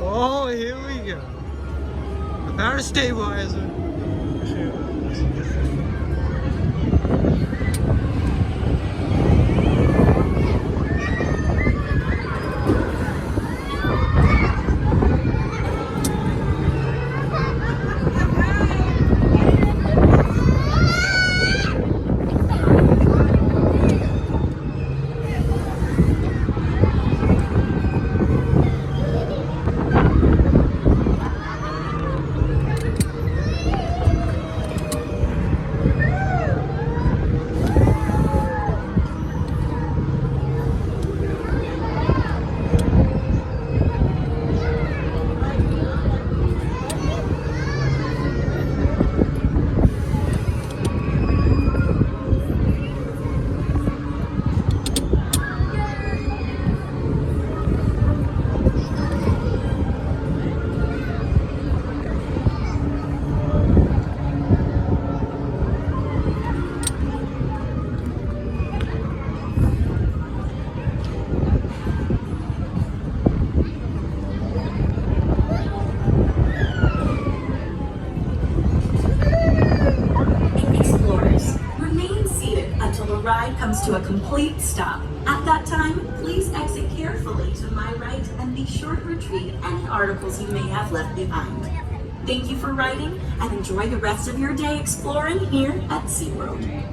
Oh, here we go. Without a stabilizer. Ride comes to a complete stop. At that time, please exit carefully to my right and be sure to retrieve any articles you may have left behind. Thank you for riding and enjoy the rest of your day exploring here at SeaWorld.